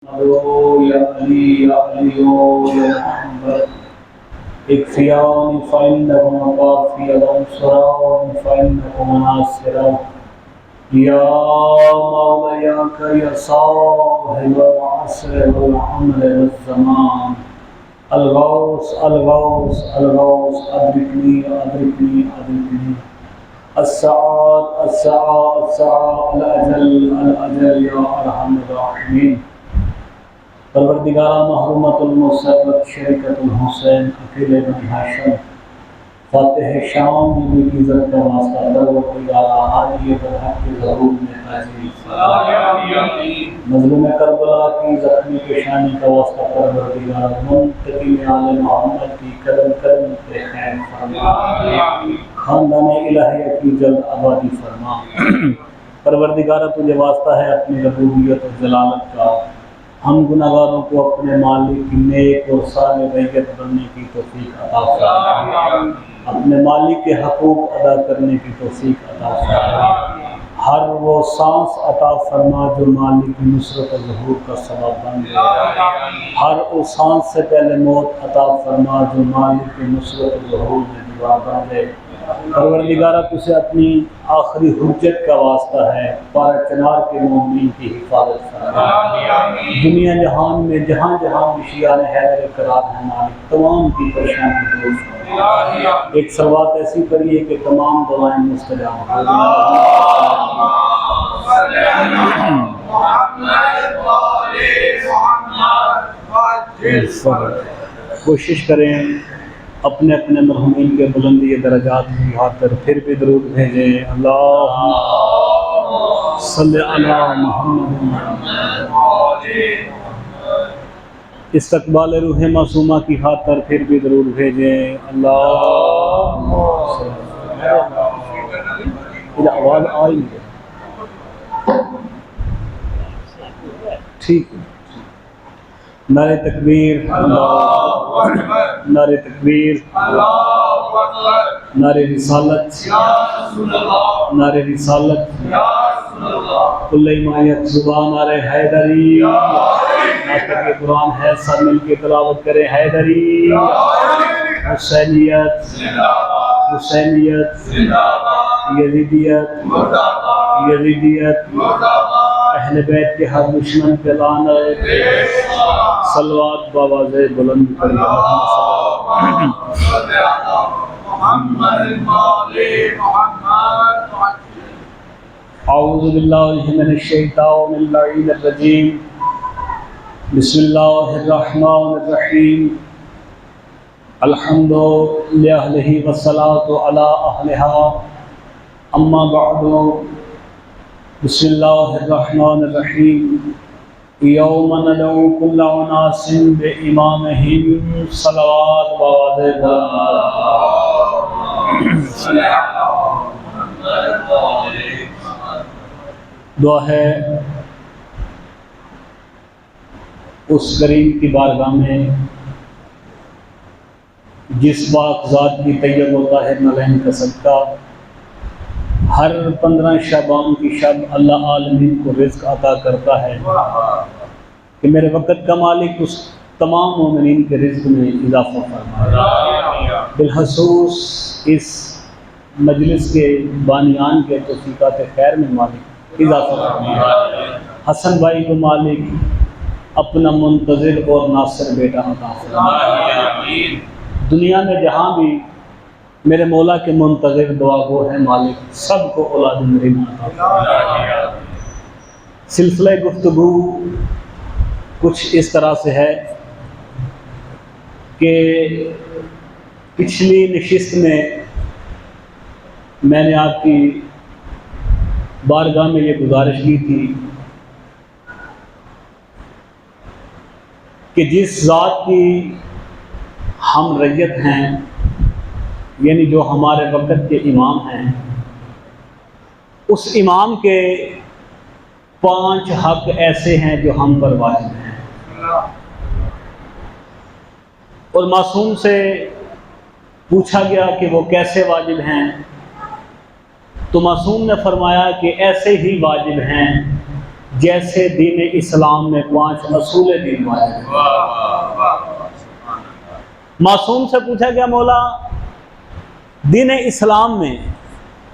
يا علي يا علي يا محمد اكفياني فإنكم كافي الأنصار فإنكم ناصر يا مولاياك يا صاحب العصر والعمر والزمان الغوث الغوث الغوث أدركني أدركني أدركني السعاد السعاد السعاد الأجل الأجل يا أرحم الراحمين پروردگارہ محرومت المصبت شریکت الحسین اکیلے بن ہاشم فاتح شام نبی کی عزت کا واسطہ پروردگارہ حاجی برحق کے ظہور میں حاضر مظلوم کربلا کی زخمی پیشانی کا واسطہ پروردگارہ منتقم آل محمد کی قدم قدم پہ خیر فرما خاندان الہیہ کی جلد آبادی فرما پروردگارہ تجھے واسطہ ہے اپنی ربوبیت اور جلالت کا ہم گناہگاروں کو اپنے مالک کی نیک اور صالح ریت بننے کی توفیق عطا فرما اپنے مالک کے حقوق ادا کرنے کی توفیق عطا فرما ہر وہ سانس عطا فرما جو مالک کی نصرت و ظہور کا سبب بن جائے ہر اس سانس سے پہلے موت عطا فرما جو مالک کی نصرت و ظہور میں دیوار بن جائے پروردگارہ تجھے اپنی آخری حجت کا واسطہ ہے پارہ چنار کے مومنین کی حفاظت فرما دنیا جہان میں جہاں جہاں مشیان حیدر قرار ہے مالک تمام کی پریشانی دور فرما ایک صلوات ایسی پڑھیے کہ تمام دعائیں مستجاب کوشش کریں اپنے اپنے مرحومین کے بلندی درجات کی خاطر پھر بھی درود بھیجیں اللہم صلی علی محمد استقبال روح معصومہ کی خاطر پھر بھی درود بھیجیں اللہم آواز آئی ٹھیک نعرہ تکبیر نعرہ تکبیر نعرہ رسالت نعرہ رسالت کل ایمانیت زبان نعرہ حیدری ناطق قرآن ہے سب مل کے تلاوت کریں حیدری حسینیت حسینیت یزیدیت یزیدیت اہل بیت کے ہر دشمن پہ لعنت صلوات بآواز بلند کریے اعوذ باللہ من الشیطان اللعین الرجیم بسم اللہ الرحمن الرحیم الحمد للہ والصلاة علی اہلہا اما بعد بسم اللہ الرحمن الرحیم یوم ندعو کل اناس بامامہم صلوات بآواز دعا ہے اس کریم کی بارگاہ میں جس پاک ذات کی طیب و طاہر نلین کا صدقہ ہر 15 شعبان کی شب اللہ عالمین کو رزق عطا کرتا ہے کہ میرے وقت کا مالک اس تمام مومنین کے رزق میں اضافہ فرمائے بالخصوص اس مجلس کے بانیان کے توفیقات خیر میں مالک اضافہ فرمائے حسن بھائی کو مالک اپنا منتظر اور ناصر بیٹا عطا فرمائے دنیا میں جہاں بھی میرے مولا کے منتظر دعا گو ہے مالک سب کو اولاد مریم عطا فرمائے سلسلہ گفتگو کچھ اس طرح سے ہے کہ پچھلی نشست میں نے آپ کی بارگاہ میں یہ گزارش کی تھی کہ جس ذات کی ہم رعیت ہیں یعنی جو ہمارے وقت کے امام ہیں اس امام کے 5 حق ایسے ہیں جو ہم پر واجب ہیں اور معصوم سے پوچھا گیا کہ وہ کیسے واجب ہیں تو معصوم نے فرمایا کہ ایسے ہی واجب ہیں جیسے دین اسلام میں 5 اصول دین واجب ہیں۔ معصوم سے پوچھا گیا مولا دین اسلام میں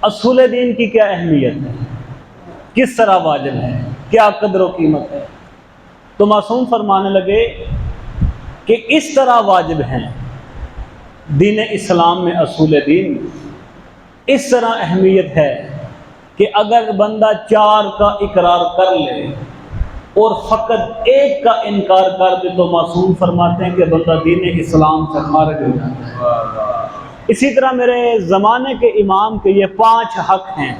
اصول دین کی کیا اہمیت ہے، کس طرح واجب ہے، کیا قدر و قیمت ہے؟ تو معصوم فرمانے لگے کہ اس طرح واجب ہیں دین اسلام میں اصول دین، اس طرح اہمیت ہے کہ اگر بندہ 4 کا اقرار کر لے اور فقط 1 کا انکار کر دے تو معصوم فرماتے ہیں کہ بندہ دین اسلام سے خارج ہو جاتا ہے۔ اسی طرح میرے زمانے کے امام کے یہ 5 حق ہیں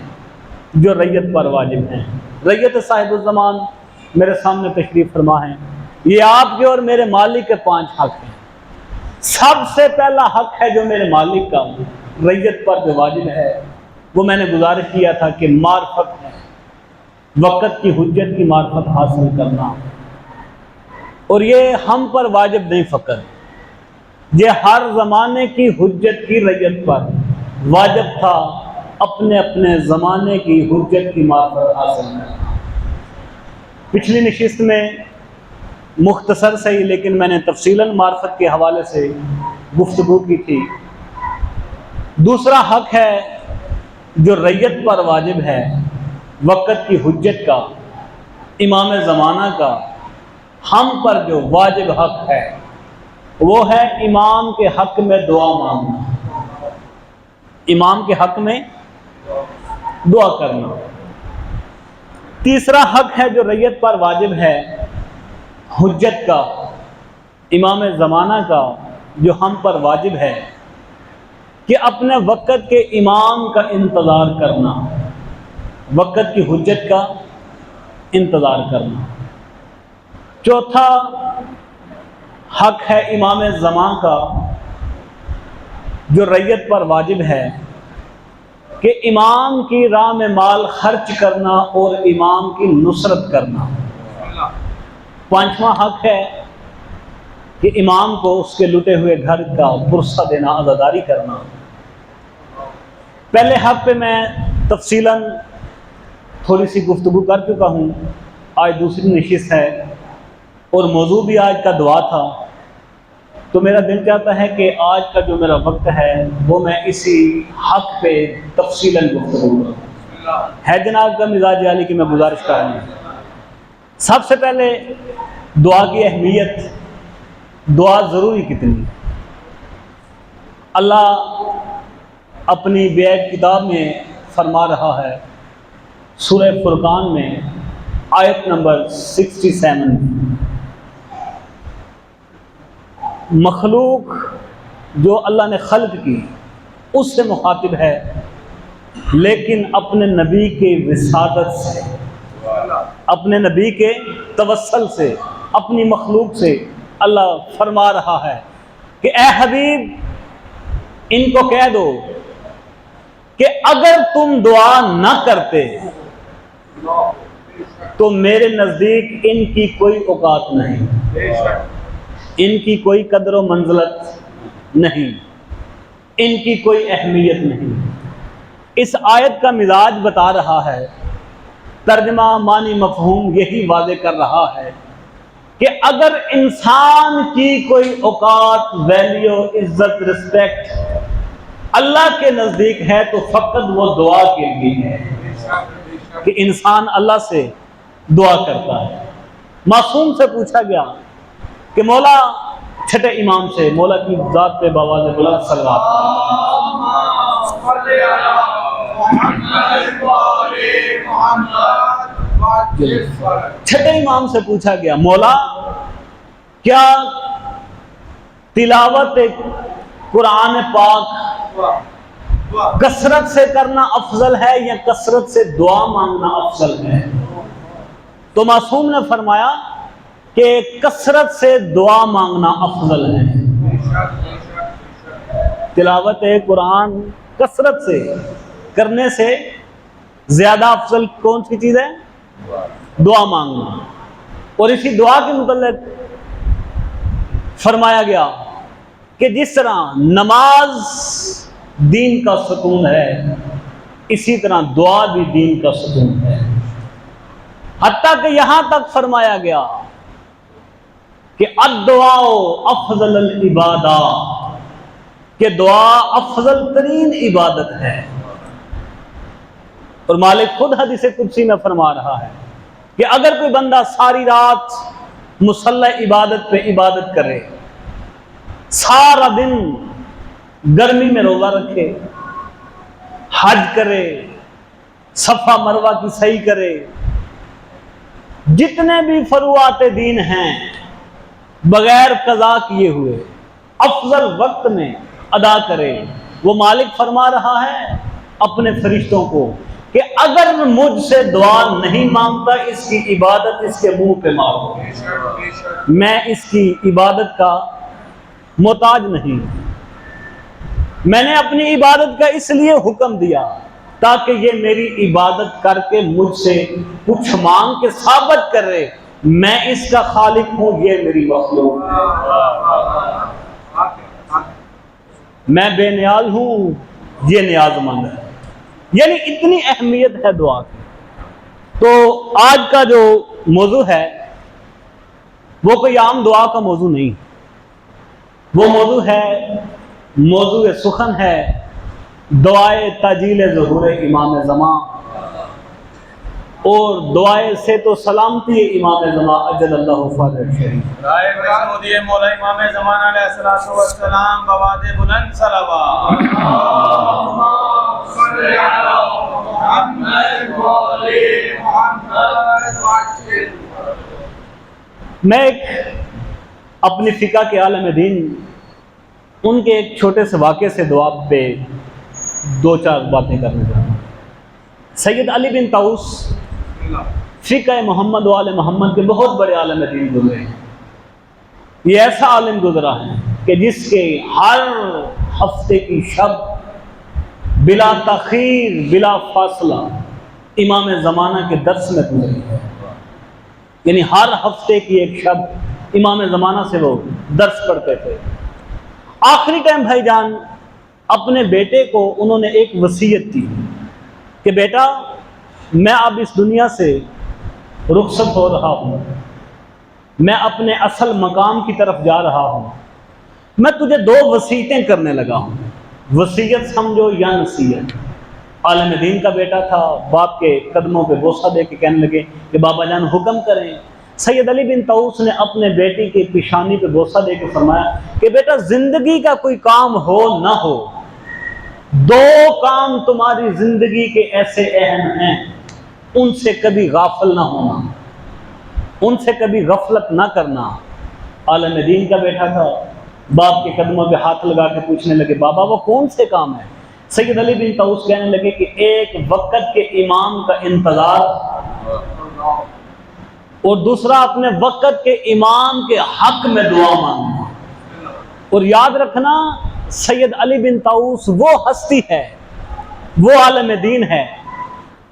جو ریت پر واجب ہیں۔ ریت صاحب الزمان میرے سامنے تشریف فرما ہیں، یہ آپ کے اور میرے مالک کے 5 حق ہیں۔ سب سے پہلا حق ہے جو میرے مالک کا ریت پر جو واجب ہے، وہ میں نے گزارش کیا تھا کہ معرفت ہے، وقت کی حجت کی معرفت حاصل کرنا، اور یہ ہم پر واجب نہیں فقط، یہ ہر زمانے کی حجت کی ریت پر واجب تھا اپنے اپنے زمانے کی حجت کی معرفت حاصل کرنا۔ پچھلی نشست میں مختصر سے ہی لیکن میں نے تفصیلاً معرفت کے حوالے سے گفتگو کی تھی۔ دوسرا حق ہے جو ریت پر واجب ہے، وقت کی حجت کا، امام زمانہ کا، ہم پر جو واجب حق ہے وہ ہے امام کے حق میں دعا مانگنا، امام کے حق میں دعا کرنا۔ تیسرا حق ہے جو ریت پر واجب ہے حجت کا، امام زمانہ کا، جو ہم پر واجب ہے کہ اپنے وقت کے امام کا انتظار کرنا، وقت کی حجت کا انتظار کرنا۔ چوتھا حق ہے امام زمان کا جو ریت پر واجب ہے کہ امام کی راہ میں مال خرچ کرنا اور امام کی نصرت کرنا۔ پانچواں حق ہے کہ امام کو اس کے لٹے ہوئے گھر کا پرسہ دینا، عزاداری کرنا۔ پہلے حق پہ میں تفصیلاً تھوڑی سی گفتگو کر چکا ہوں، آج دوسری نشست ہے اور موضوع بھی آج کا دعا تھا، تو میرا دل چاہتا ہے کہ آج کا جو میرا وقت ہے وہ میں اسی حق پہ تفصیلاً گفتگو کروں۔ ہے جناب کا مزاج عالی کی میں گزارش کر رہا ہوں۔ سب سے پہلے دعا کی اہمیت، دعا ضروری کتنی؟ اللہ اپنی بیعت کتاب میں فرما رہا ہے سورہ فرقان میں آیت نمبر 67، مخلوق جو اللہ نے خلق کی اس سے مخاطب ہے، لیکن اپنے نبی کے وسادت سے، اپنے نبی کے توسل سے، اپنی مخلوق سے اللہ فرما رہا ہے کہ اے حبیب ان کو کہہ دو کہ اگر تم دعا نہ کرتے تو میرے نزدیک ان کی کوئی اوقات نہیں، ان کی کوئی قدر و منزلت نہیں، ان کی کوئی اہمیت نہیں۔ اس آیت کا مزاج بتا رہا ہے، ترجمہ معنی مفہوم یہی واضح کر رہا ہے کہ اگر انسان کی کوئی اوقات، ویلیو، عزت، رسپیکٹ اللہ کے نزدیک ہے تو فقط وہ دعا کے لیے ہے کہ انسان اللہ سے دعا کرتا ہے۔ معصوم سے پوچھا گیا کہ مولا، چھٹے امام سے، مولا کی ذات پہ بآواز بلند صلوات، چھٹے امام سے پوچھا گیا مولا کیا تلاوت قرآن پاک کثرت سے کرنا افضل ہے یا کثرت سے دعا مانگنا افضل ہے؟ تو معصوم نے فرمایا کہ کثرت سے دعا مانگنا افضل ہے۔ تلاوت قرآن کثرت سے کرنے سے زیادہ افضل کون سی چیز ہے؟ دعا مانگنا۔ اور اسی دعا کے متعلق فرمایا گیا کہ جس طرح نماز دین کا ستون ہے، اسی طرح دعا بھی دین کا ستون ہے۔ حتیٰ کہ یہاں تک فرمایا گیا کہ الدعاء افضل العبادہ، کہ دعا افضل ترین عبادت ہے۔ اور مالک خود حدیث قدسی میں فرما رہا ہے کہ اگر کوئی بندہ ساری رات مسلح عبادت پہ عبادت کرے، سارا دن گرمی میں روزہ رکھے، حج کرے، صفا مروہ کی سعی کرے، جتنے بھی فروعات دین ہیں بغیر قضا کیے ہوئے افضل وقت میں ادا کرے، وہ مالک فرما رہا ہے اپنے فرشتوں کو کہ اگر مجھ سے دعا نہیں مانگتا اس کی عبادت اس کے منہ پہ مارو، میں اس کی عبادت کا محتاج نہیں۔ میں نے اپنی عبادت کا اس لیے حکم دیا تاکہ یہ میری عبادت کر کے مجھ سے کچھ مانگ کے ثابت کرے میں اس کا خالق ہوں، یہ میری مخلوق ہے، میں بے نیاز ہوں، یہ نیاز مند ہے۔ یعنی اتنی اہمیت ہے دعا کی۔ تو آج کا جو موضوع ہے وہ کوئی عام دعا کا موضوع نہیں، وہ موضوع ہے، موضوع سخن ہے دعائے تاجیل ظہور امام زمان، اور دعائے سے تو سلامتی امام زمان اجل اللہ فرج شریف۔ دعائے محمودی مولا امام زمان علیہ السلام بواد بلند صلوات۔ اللہم صلی علی محمد و آل محمد وعجل۔ میں ایک اپنی فقہ کے عالم دین ان کے ایک چھوٹے سے واقعے سے دعا پہ دو چار باتیں کرنے جا رہا ہوں۔ سید علی بن طاؤس فقہ محمد و آل محمد کے بہت بڑے عالم دین گزرے ہیں۔ یہ ایسا عالم گزرا ہے کہ جس کے ہر ہفتے کی شب بلا تاخیر بلا فاصلہ امام زمانہ کے درس میں گزری ہے، یعنی ہر ہفتے کی ایک شب امام زمانہ سے وہ درس پڑھتے تھے۔ آخری ٹائم بھائی جان اپنے بیٹے کو انہوں نے ایک وصیت کی کہ بیٹا میں اب اس دنیا سے رخصت ہو رہا ہوں، میں اپنے اصل مقام کی طرف جا رہا ہوں، میں تجھے دو وصیتیں کرنے لگا ہوں۔ وصیت سمجھو یا نصیحت۔ عالم دین کا بیٹا تھا، باپ کے قدموں پہ بوسہ دے کے کہنے لگے کہ بابا جان حکم کریں۔ سید علی بن طاؤس نے اپنے بیٹی کی پیشانی پہ بوسہ دے کے فرمایا کہ بیٹا زندگی کا کوئی کام ہو نہ ہو، دو کام تمہاری زندگی کے ایسے اہم ہیں، ان سے کبھی غافل نہ ہونا، ان سے کبھی غفلت نہ کرنا۔ عالم دین کا بیٹا تھا، باپ کے قدموں پہ ہاتھ لگا کے پوچھنے لگے بابا وہ کون سے کام ہیں؟ سید علی بن طاؤس کہنے لگے کہ ایک وقت کے امام کا انتظار، اور دوسرا اپنے وقت کے امام کے حق میں دعا مانگنا۔ اور یاد رکھنا سید علی بن طاؤس وہ ہستی ہے، وہ عالم دین ہے،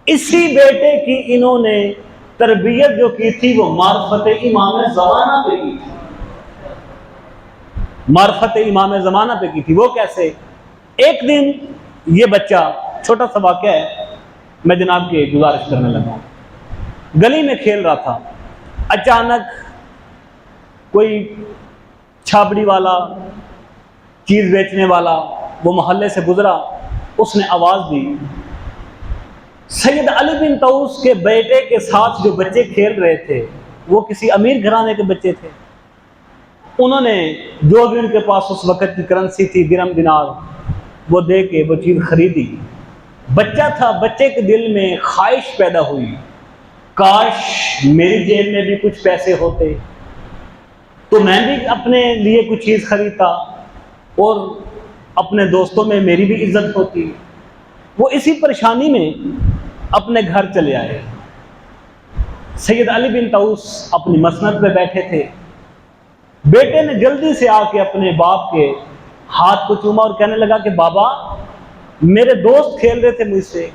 اسی بیٹے کی انہوں نے تربیت جو کی تھی وہ معرفت امام زمانہ پہ کی تھی، معرفت امام زمانہ پہ کی تھی۔ وہ کیسے؟ ایک دن یہ بچہ، چھوٹا سا واقعہ ہے، میں جناب کی گزارش کرنے لگا ہوں، گلی میں کھیل رہا تھا، اچانک کوئی چھابڑی والا، چیز بیچنے والا وہ محلے سے گزرا، اس نے آواز دی۔ سید علی بن طاؤس کے بیٹے کے ساتھ جو بچے کھیل رہے تھے وہ کسی امیر گھرانے کے بچے تھے، انہوں نے جو بھی ان کے پاس اس وقت کی کرنسی تھی درہم دینار وہ دے کے وہ چیز خریدی۔ بچہ تھا، بچے کے دل میں خواہش پیدا ہوئی، کاش میری جیب میں بھی کچھ پیسے ہوتے تو میں بھی اپنے لیے کچھ چیز خریدتا اور اپنے دوستوں میں میری بھی عزت ہوتی۔ وہ اسی پریشانی میں اپنے گھر چلے آئے۔ سید علی بن طاؤس اپنی مسند پہ بیٹھے تھے، بیٹے نے جلدی سے آ کے اپنے باپ کے ہاتھ کو چوما اور کہنے لگا کہ بابا میرے دوست کھیل رہے تھے مجھ سے،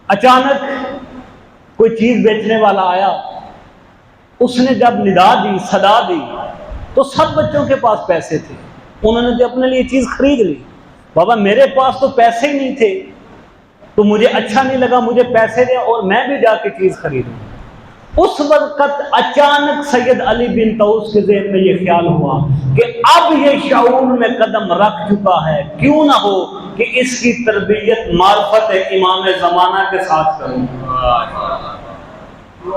اچانک کوئی چیز بیچنے والا آیا، اس نے جب ندا دی، صدا دی تو سب بچوں کے پاس پیسے تھے، انہوں نے تو اپنے لیے چیز خرید لی، بابا میرے پاس تو پیسے ہی نہیں تھے تو مجھے اچھا نہیں لگا، مجھے پیسے دے اور میں بھی جا کے چیز خریدوں۔ اس وقت اچانک سید علی بن طوس کے ذہن میں یہ خیال ہوا کہ اب یہ شعور میں قدم رکھ چکا ہے، کیوں نہ ہو کہ اس کی تربیت معرفت امام زمانہ کے ساتھ کروں۔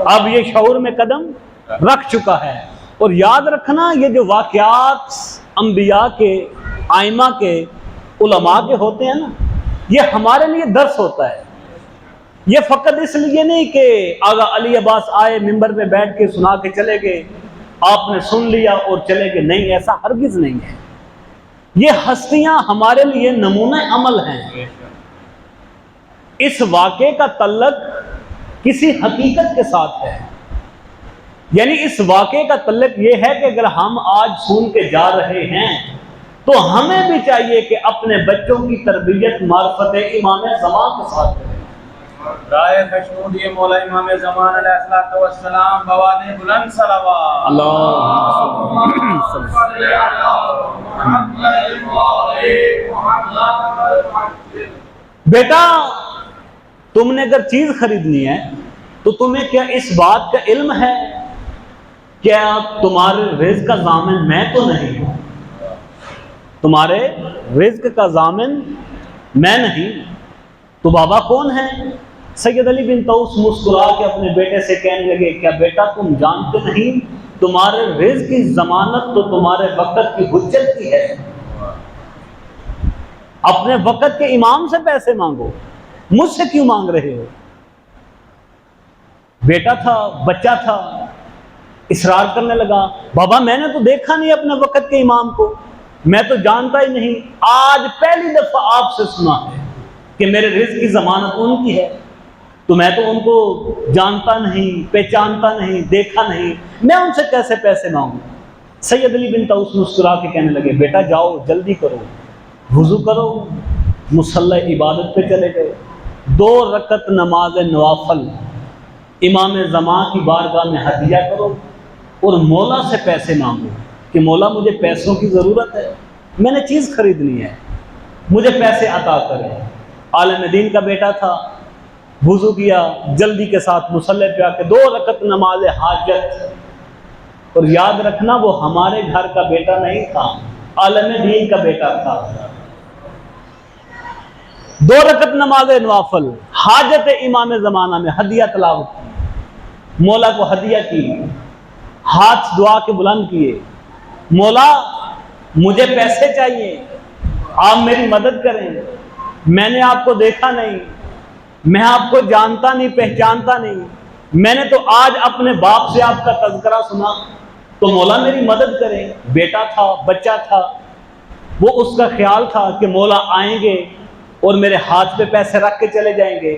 اب یہ شعور میں قدم رکھ چکا ہے۔ اور یاد رکھنا، یہ جو واقعات انبیاء کے، ائمہ کے، علماء کے ہوتے ہیں نا، یہ ہمارے لیے درس ہوتا ہے۔ یہ فقط اس لیے نہیں کہ آغا علی عباس آئے ممبر پہ بیٹھ کے سنا کے چلے گئے، آپ نے سن لیا اور چلے گئے، نہیں، ایسا ہرگز نہیں ہے۔ یہ ہستیاں ہمارے لیے نمونہ عمل ہیں۔ اس واقعے کا تعلق کسی حقیقت کے ساتھ ہے، یعنی اس واقعے کا تعلق یہ ہے کہ اگر ہم آج سن کے جا رہے ہیں تو ہمیں بھی چاہیے کہ اپنے بچوں کی تربیت معرفت امام زمان کے ساتھ کریں۔ رائے خشنود یہ مولا امام زمان علیہ السلام بواد بلند صلوات۔ اللہم صلی بیٹا، تم نے اگر چیز خریدنی ہے تو تمہیں کیا اس بات کا علم ہے کیا تمہارے رزق کا ضامن میں تو نہیں ہوں؟ تمہارے رزق کا ضامن میں نہیں تو بابا کون ہے؟ سید علی بن طوس مسکرا کے اپنے بیٹے سے کہنے لگے، کیا بیٹا تم جانتے نہیں تمہارے رزق کی ضمانت تو تمہارے وقت کی حجت کی ہے؟ اپنے وقت کے امام سے پیسے مانگو، مجھ سے کیوں مانگ رہے ہو؟ بیٹا تھا، بچہ تھا، اصرار کرنے لگا، بابا میں نے تو دیکھا نہیں اپنے وقت کے امام کو، میں تو جانتا ہی نہیں، آج پہلی دفعہ آپ سے سنا ہے کہ میرے رزق کی ضمانت ان کی ہے، تو میں تو ان کو جانتا نہیں، پہچانتا نہیں، دیکھا نہیں، میں ان سے کیسے پیسے مانگوں؟ سید علی بن طوس مسکرا کے کہنے لگے، بیٹا جاؤ جلدی کرو، وضو کرو، مصلی عبادت پہ چلے گئے، 2 رکعت نماز نوافل امام زمان کی بارگاہ میں ہدیہ کرو اور مولا سے پیسے مانگو کہ مولا مجھے پیسوں کی ضرورت ہے، میں نے چیز خریدنی ہے، مجھے پیسے عطا کریں۔ عالم دین کا بیٹا تھا، وضو کیا، جلدی کے ساتھ مصلی پہ آ کے 2 رکعت نماز حاجت، اور یاد رکھنا وہ ہمارے گھر کا بیٹا نہیں تھا، عالم دین کا بیٹا تھا۔ 2 رکعت نماز نوافل، حاجت امام زمانہ میں ہدیہ تلاوت کی، مولا کو ہدیہ کی، ہاتھ دعا کے بلند کیے، مولا مجھے پیسے چاہیے، آپ میری مدد کریں، میں نے آپ کو دیکھا نہیں، میں آپ کو جانتا نہیں، پہچانتا نہیں، میں نے تو آج اپنے باپ سے آپ کا تذکرہ سنا، تو مولا میری مدد کریں۔ بیٹا تھا، بچہ تھا، وہ اس کا خیال تھا کہ مولا آئیں گے اور میرے ہاتھ پہ پیسے رکھ کے چلے جائیں گے۔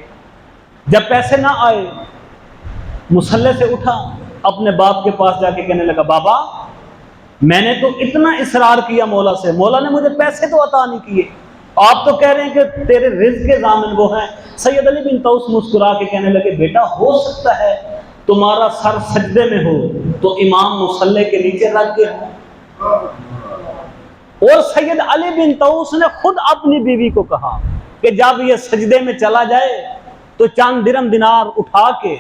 جب پیسے نہ آئے، مصلی سے اٹھا، اپنے باپ کے پاس جا کے کہنے لگا، بابا میں نے تو اتنا اصرار کیا مولا سے، مولا نے مجھے پیسے تو عطا نہیں کیے، آپ تو کہہ رہے ہیں کہ تیرے رزق کے ضامن وہ ہیں۔ سید علی بن طوس مسکرا کے کہنے لگے، بیٹا ہو سکتا ہے تمہارا سر سجدے میں ہو تو امام مصلی کے نیچے رکھ کے ہو۔ اور سید علی بن طوس نے خود اپنی بیوی کو کہا کہ جب یہ سجدے میں چلا جائے تو چند درم دینار اٹھا کے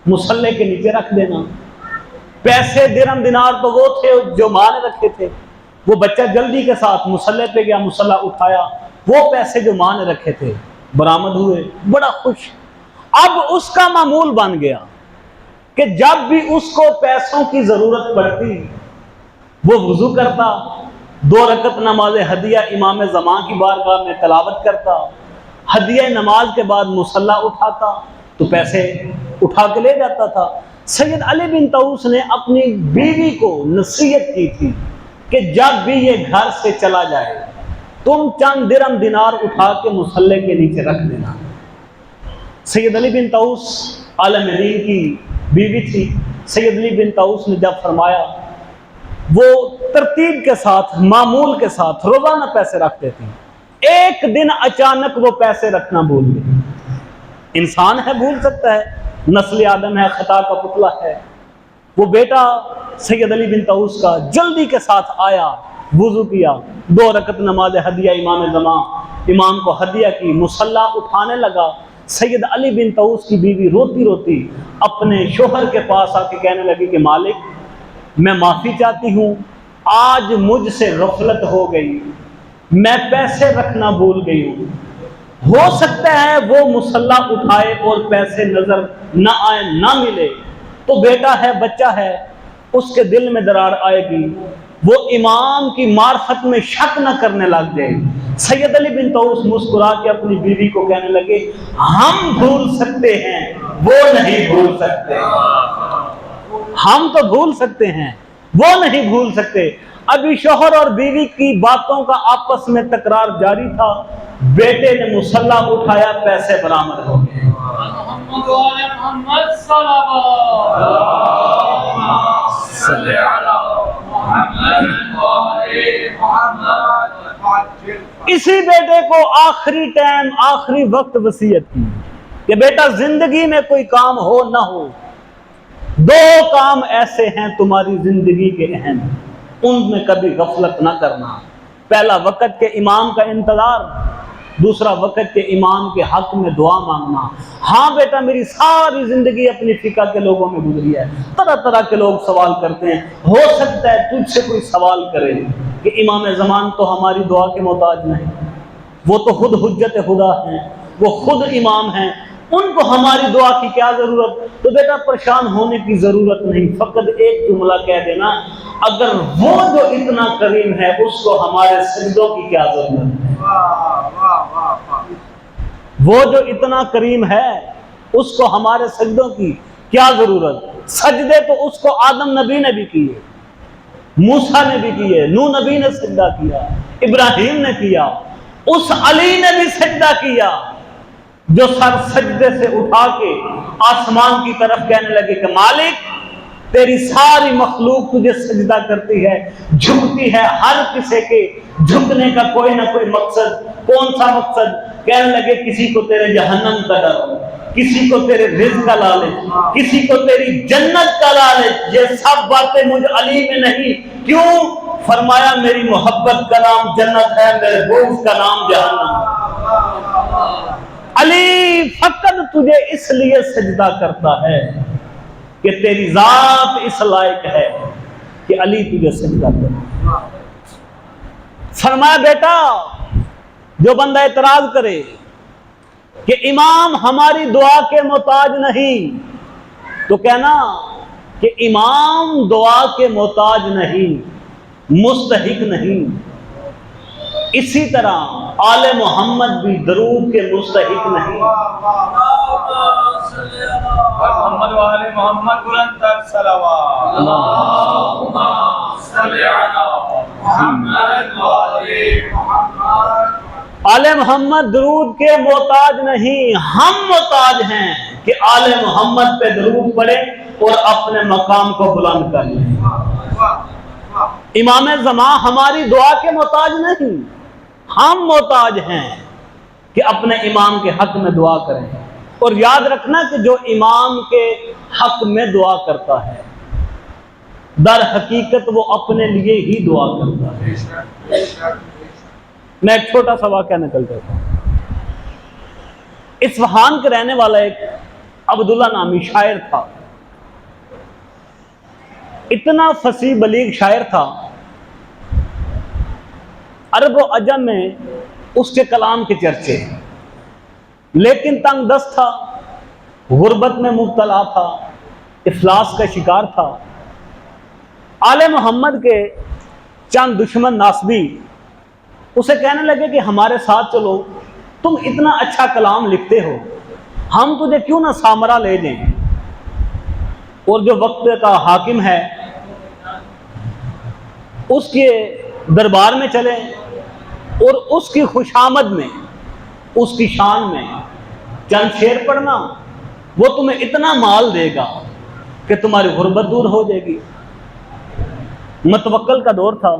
مصلی کے نیچے رکھ دینا۔ پیسے درم دینار تو وہ تھے جو ماں نے رکھے تھے، وہ بچہ جلدی کے ساتھ مصلی پہ گیا، مصلی اٹھایا، وہ پیسے جو ماں نے رکھے تھے برآمد ہوئے، بڑا خوش۔ اب اس کا معمول بن گیا کہ جب بھی اس کو پیسوں کی ضرورت پڑتی وہ وضو کرتا، 2 رکعت نماز ہدیہ امام زمان کی بارگاہ میں تلاوت کرتا، ہدیہ نماز کے بعد مصلی اٹھاتا تو پیسے اٹھا کے لے جاتا تھا۔ سید علی بن طوس نے اپنی بیوی کو نصیحت کی تھی کہ جب بھی یہ گھر سے چلا جائے تم چند درم دینار اٹھا کے مصلی کے نیچے رکھ دینا۔ سید علی بن طوس عالم دین کی بیوی تھی۔ سید علی بن طوس نے جب فرمایا، وہ ترتیب کے ساتھ، معمول کے ساتھ روزانہ پیسے رکھتے تھے، ایک دن اچانک وہ پیسے رکھنا بھول گئے۔ انسان ہے، بھول سکتا ہے، نسل آدم ہے، خطا کا پتلا ہے۔ وہ بیٹا سید علی بن طوس کا جلدی کے ساتھ آیا، وضو کیا، 2 رکعت نماز ہدیہ امام زمان، امام کو ہدیہ کی، مصلی اٹھانے لگا۔ سید علی بن طاؤس کی بیوی روتی روتی اپنے شوہر کے پاس آ کے کہنے لگی کہ مالک میں معافی چاہتی ہوں، آج مجھ سے غفلت ہو گئی، میں پیسے رکھنا بھول گئی ہوں، ہو سکتا ہے وہ مصلح اٹھائے اور پیسے نظر نہ آئے، نہ ملے، تو بیٹا ہے، بچہ ہے، اس کے دل میں درار آئے گی، وہ امام کی معرفت میں شک نہ کرنے لگ جائے۔ سید علی بن طاؤس مسکرا کے اپنی بیوی کو کہنے لگے ہم بھول سکتے ہیں، وہ نہیں بھول سکتے۔ ہم تو بھول سکتے ہیں، وہ نہیں بھول سکتے۔ ابھی شوہر اور بیوی کی باتوں کا آپس میں تکرار جاری تھا، بیٹے نے مصلح اٹھایا، پیسے برآمد ہو گئے۔ اسی بیٹے کو آخری ٹائم، آخری وقت وصیت کی کہ بیٹا زندگی میں کوئی کام ہو نہ ہو، دو کام ایسے ہیں تمہاری زندگی کے اہم، ان میں کبھی غفلت نہ کرنا۔ پہلا وقت کے امام کا انتظار، دوسرا وقت کے امام کے حق میں دعا مانگنا۔ ہاں بیٹا، میری ساری زندگی اپنی فقہ کے لوگوں میں گزری ہے، طرح طرح کے لوگ سوال کرتے ہیں، ہو سکتا ہے تجھ سے کوئی سوال کرے کہ امام زمان تو ہماری دعا کے محتاج نہیں، وہ تو خود حجت خدا ہیں، وہ خود امام ہیں، ان کو ہماری دعا کی کیا ضرورت؟ تو بیٹا پریشان ہونے کی ضرورت نہیں، فقط ایک جملہ کہہ دینا، اگر وہ جو اتنا کریم ہے اس کو ہمارے سجدوں کی کیا ضرورت ہے؟ وہ جو اتنا کریم ہے اس کو ہمارے سجدوں کی کیا ضرورت؟ سجدے تو اس کو آدم نبی نے بھی کیے، موسیٰ نے بھی کیے، نوح نبی نے سجدہ کیا، ابراہیم نے کیا، اس علی نے بھی سجدہ کیا جو سر سجدے سے اٹھا کے آسمان کی طرف کہنے لگے کہ مالک تیری ساری مخلوق تجھے سجدہ کرتی ہے، جھکتی ہے، ہر کسی کے جھکنے کا کوئی نہ کوئی مقصد۔ کون سا مقصد؟ کہنے لگے کسی کو تیرے جہنم کا ڈر، کسی کو تیرے رزق کا لالچ، کسی کو تیری جنت کا لالچ۔ یہ سب باتیں مجھ علی میں نہیں، کیوں؟ فرمایا میری محبت کا نام جنت ہے، میرے بغض کا نام جہنم۔ علی فقط تجھے اس لیے سجدہ کرتا ہے کہ تیری ذات اس لائق ہے کہ علی تجھے سجدہ کرے۔ فرمایا بیٹا جو بندہ اعتراض کرے کہ امام ہماری دعا کے محتاج نہیں، تو کہنا کہ امام دعا کے محتاج نہیں، مستحق نہیں، اسی طرح آل محمد بھی درود کے مستحق نہیں۔ محمد و آل محمد بلند تر صلوات۔ اللہم صلی علی محمد و آل محمد۔ آل محمد درود کے محتاج نہیں، ہم محتاج ہیں کہ آل محمد پہ درود پڑھیں اور اپنے مقام کو بلند کر لیں۔ امام زمان ہماری دعا کے محتاج نہیں، ہم محتاج ہیں کہ اپنے امام کے حق میں دعا کریں۔ اور یاد رکھنا کہ جو امام کے حق میں دعا کرتا ہے در حقیقت وہ اپنے لیے ہی دعا کرتا ہے۔ میں ایک چھوٹا سا واقعہ نکل جاتا ہوں۔ اصفہان کے رہنے والا ایک عبداللہ نامی شاعر تھا، اتنا فصیح بلیغ شاعر تھا، عرب و عجم میں اس کے کلام کے چرچے، لیکن تنگ دست تھا، غربت میں مبتلا تھا، افلاس کا شکار تھا۔ آل محمد کے چند دشمن ناصبی اسے کہنے لگے کہ ہمارے ساتھ چلو، تم اتنا اچھا کلام لکھتے ہو، ہم تجھے کیوں نہ سامرا لے جائیں اور جو وقت کا حاکم ہے اس کے دربار میں چلیں اور اس کی خوشامد میں، اس کی شان میں چند شعر پڑھنا، وہ تمہیں اتنا مال دے گا کہ تمہاری غربت دور ہو جائے گی۔ متوکل کا دور تھا،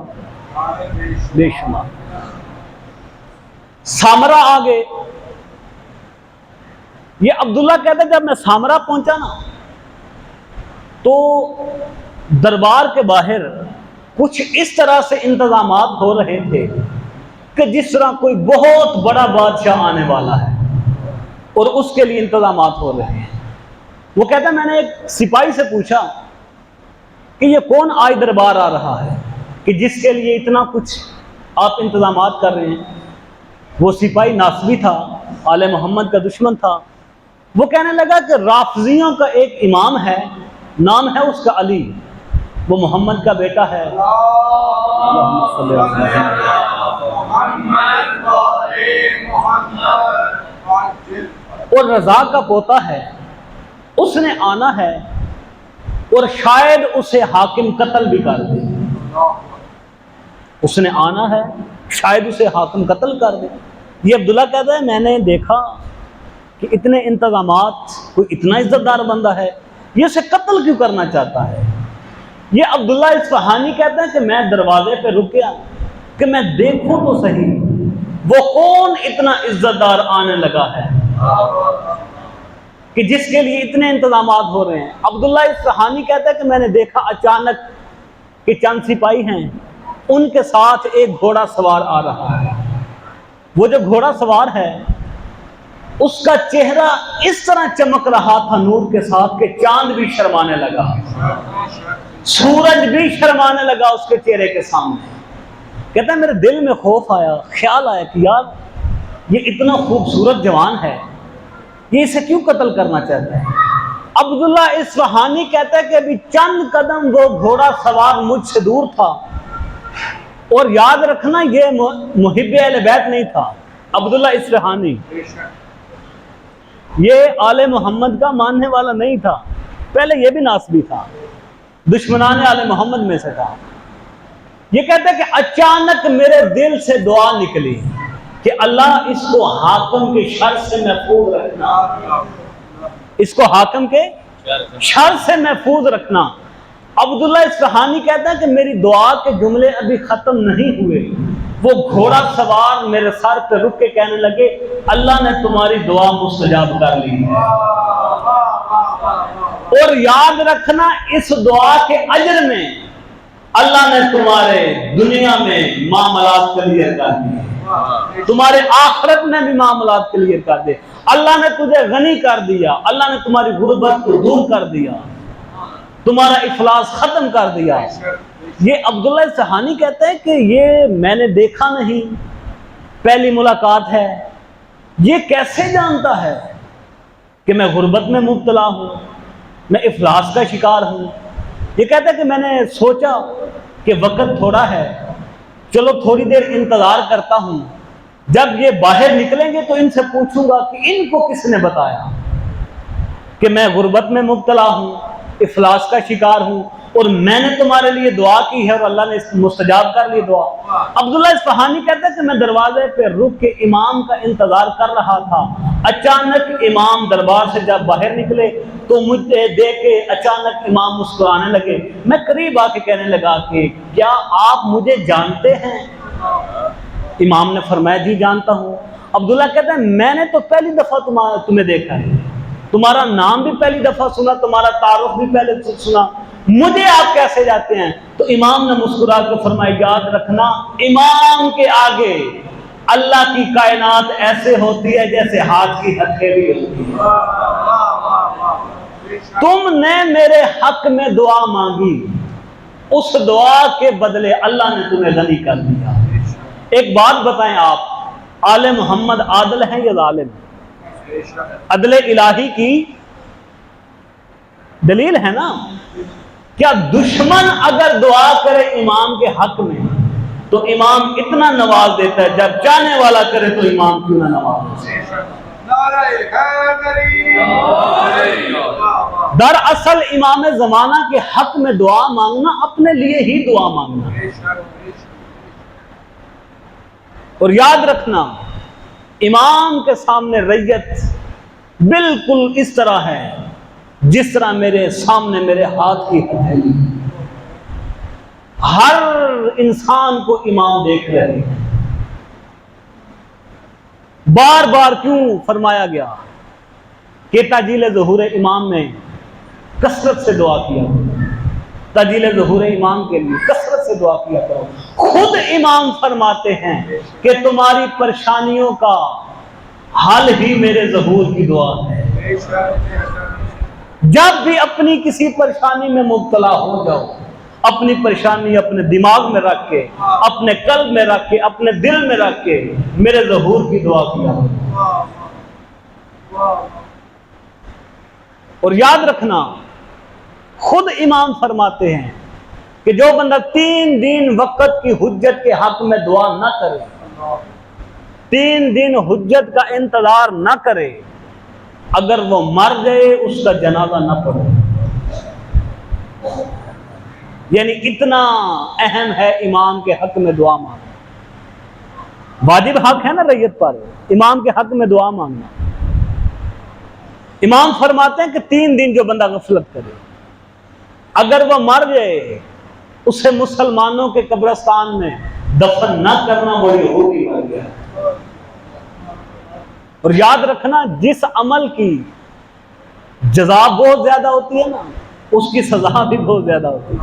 بے شمار سامرا آگے۔ یہ عبداللہ کہتا جب میں سامرا پہنچا نا تو دربار کے باہر کچھ اس طرح سے انتظامات ہو رہے تھے کہ جس طرح کوئی بہت بڑا بادشاہ آنے والا ہے۔ اور اس کے لیے انتظامات ہو رہے ہیں۔ وہ کہتا ہے میں نے ایک سپاہی سے پوچھا کہ یہ کون آج دربار آ رہا ہے کہ جس کے لیے اتنا کچھ آپ انتظامات کر رہے ہیں؟ وہ سپاہی ناصبی تھا، آل محمد کا دشمن تھا۔ وہ کہنے لگا کہ رافضیوں کا ایک امام ہے، نام ہے اس کا علی، وہ محمد کا بیٹا ہے۔ اللہم صلی اللہ اور رضا کا پوتا ہے، اس نے آنا ہے اور شاید اسے حاکم قتل بھی کر دے۔ اس نے آنا ہے، شاید اسے حاکم قتل کر دے۔ یہ عبداللہ کہتا ہے میں نے دیکھا کہ اتنے انتظامات، کوئی اتنا عزت دار بندہ ہے، یہ اسے قتل کیوں کرنا چاہتا ہے؟ یہ عبداللہ اصفہانی کہتا ہے کہ میں دروازے پہ رکیا کہ میں دیکھوں تو صحیح وہ کون اتنا عزت دار آنے لگا ہے کہ جس کے لیے اتنے انتظامات ہو رہے ہیں۔ عبداللہ اصفہانی کہتا ہے کہ میں نے دیکھا اچانک کہ چند سپاہی ہیں، ان کے ساتھ ایک گھوڑا سوار آ رہا ہے۔ وہ جو گھوڑا سوار ہے اس کا چہرہ اس طرح چمک رہا تھا نور کے ساتھ کہ چاند بھی شرمانے لگا، سورج بھی شرمانے لگا اس کے چہرے کے سامنے۔ کہتا ہے میرے دل میں خوف آیا، خیال آیا کہ یار یہ اتنا خوبصورت جوان ہے، یہ اسے کیوں قتل کرنا چاہتا ہے؟ عبداللہ اصفہانی کہتا ہے کہ ابھی چند قدم وہ گھوڑا سوار مجھ سے دور تھا، اور یاد رکھنا یہ محب اہل بیت نہیں تھا عبداللہ اصفہانی، یہ آل محمد کا ماننے والا نہیں تھا، پہلے یہ بھی ناصبی تھا، دشمنان آل محمد میں سے تھا۔ یہ کہتا ہے کہ اچانک میرے دل سے دعا نکلی کہ اللہ اس کو حاکم کے شر سے محفوظ رکھنا، اس کو حاکم کے شر سے محفوظ رکھنا۔ عبداللہ اصفہانی کہتا ہے کہ میری دعا کے جملے ابھی ختم نہیں ہوئے، وہ گھوڑا سوار میرے سر پہ رک کے کہنے لگے اللہ نے تمہاری دعا مستجاب کر لی ہے، اور یاد رکھنا اس دعا کے اجر میں اللہ نے تمہارے دنیا میں معاملات کلیئر کر دیے، تمہارے آخرت میں بھی معاملات کلیئر کر دے، اللہ نے تجھے غنی کر دیا، اللہ نے تمہاری غربت کو دور کر دیا، تمہارا افلاس ختم کر دیا۔ یہ عبداللہ اصفہانی کہتا ہے کہ یہ میں نے دیکھا نہیں، پہلی ملاقات ہے، یہ کیسے جانتا ہے کہ میں غربت میں مبتلا ہوں، میں افلاس کا شکار ہوں؟ یہ کہتا ہے کہ میں نے سوچا کہ وقت تھوڑا ہے، چلو تھوڑی دیر انتظار کرتا ہوں، جب یہ باہر نکلیں گے تو ان سے پوچھوں گا کہ ان کو کس نے بتایا کہ میں غربت میں مبتلا ہوں، افلاس کا شکار ہوں، اور میں نے تمہارے لیے دعا کی ہے اور اللہ نے مستجاب کر لی دعا۔ عبداللہ اصفہانی کہتا ہے کہ میں دروازے پہ رک کے امام کا انتظار کر رہا تھا، اچانک امام دربار سے جب باہر نکلے تو مجھے دیکھ کے اچانک امام مسکرانے لگے، میں قریب آ کے کہنے لگا کہ کیا آپ مجھے جانتے ہیں؟ امام نے فرمایا جی جانتا ہوں۔ عبداللہ کہتا ہے میں نے تو پہلی دفعہ تمہیں دیکھا ہے، تمہارا نام بھی پہلی دفعہ سنا، تمہارا تعارف بھی پہلے سنا، مجھے آپ کیسے جاتے ہیں؟ تو امام نے مسکرا کے فرمایا یاد رکھنا امام کے آگے اللہ کی کائنات ایسے ہوتی ہے جیسے ہاتھ کی ہتھیلی ہوتی ہے۔ تم نے میرے حق میں دعا مانگی، اس دعا کے بدلے اللہ نے تمہیں غنی کر دیا۔ ایک بات بتائیں آپ، آل محمد عادل ہیں یا ظالم؟ عدل الہی کی دلیل ہے نا۔ کیا دشمن اگر دعا کرے امام کے حق میں تو امام اتنا نواز دیتا ہے، جب چاہنے والا کرے تو امام کیوں نہ نواز دے؟ دراصل امام زمانہ کے حق میں دعا مانگنا اپنے لیے ہی دعا مانگنا، اور یاد رکھنا امام کے سامنے ریت بالکل اس طرح ہے جس طرح میرے سامنے میرے ہاتھ کی ہتھیلی۔ ہر انسان کو امام دیکھ رہے ہیں۔ بار بار کیوں فرمایا گیا کہ تعجیل ظہور امام میں کثرت سے دعا کیا، تعجیل ظہور امام کے لیے کثرت سے دعا کیا کرو۔ خود امام فرماتے ہیں کہ تمہاری پریشانیوں کا حال ہی میرے ظہور کی دعا ہے۔ جب بھی اپنی کسی پریشانی میں مبتلا ہو جاؤ، اپنی پریشانی اپنے دماغ میں رکھ کے، اپنے قلب میں رکھ کے، اپنے دل میں رکھ کے میرے ظہور کی دعا کیا۔ اور یاد رکھنا، خود امام فرماتے ہیں کہ جو بندہ 3 دن وقت کی حجت کے حق میں دعا نہ کرے، 3 دن حجت کا انتظار نہ کرے، اگر وہ مر جائے اس کا جنازہ نہ پڑھے۔ یعنی اتنا اہم ہے امام کے حق میں دعا مانگنا۔ واجب حق ہے نا ریت پر، امام کے حق میں دعا مانگنا۔ امام فرماتے ہیں کہ 3 دن جو بندہ غفلت کرے، اگر وہ مر جائے، اسے مسلمانوں کے قبرستان میں دفن نہ کرنا، وہ یہودی مر گیا۔ اور یاد رکھنا، جس عمل کی جزا بہت زیادہ ہوتی ہے نا، اس کی سزا بھی بہت زیادہ ہوتی ہے۔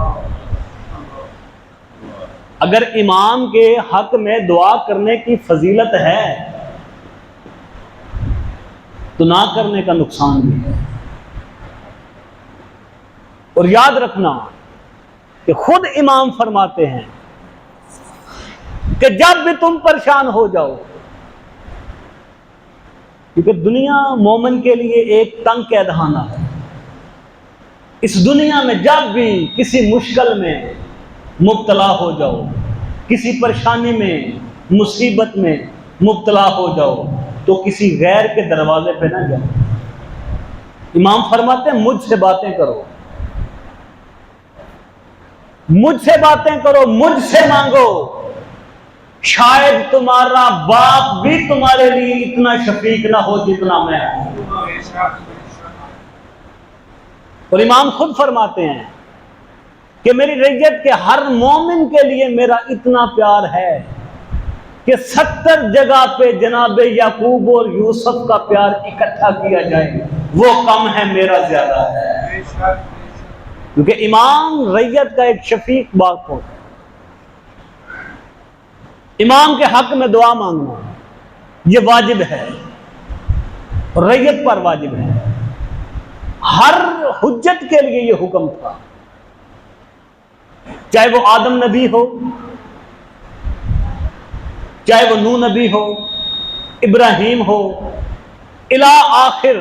اگر امام کے حق میں دعا کرنے کی فضیلت ہے تو نہ کرنے کا نقصان بھی ہے۔ اور یاد رکھنا کہ خود امام فرماتے ہیں کہ جب بھی تم پریشان ہو جاؤ، کیونکہ دنیا مومن کے لیے ایک تنگ قید خانہ ہے، اس دنیا میں جب بھی کسی مشکل میں مبتلا ہو جاؤ، کسی پریشانی میں، مصیبت میں مبتلا ہو جاؤ، تو کسی غیر کے دروازے پہ نہ جاؤ۔ امام فرماتے ہیں مجھ سے باتیں کرو، مجھ سے باتیں کرو، مجھ سے مانگو، شاید تمہارا باپ بھی تمہارے لیے اتنا شفیق نہ ہو جتنا میں ہوں۔ اور امام خود فرماتے ہیں کہ میری رعیت کے ہر مومن کے لیے میرا اتنا پیار ہے کہ 70 جگہ پہ جناب یعقوب اور یوسف کا پیار اکٹھا کیا جائے وہ کم ہے، میرا زیادہ ہے۔ کیونکہ امام رعیت کا ایک شفیق باپ ہوتا ہے۔ امام کے حق میں دعا مانگنا یہ واجب ہے، رعیت پر واجب ہے۔ ہر حجت کے لیے یہ حکم تھا، چاہے وہ آدم نبی ہو، چاہے وہ نوح نبی ہو، ابراہیم ہو، الی آخر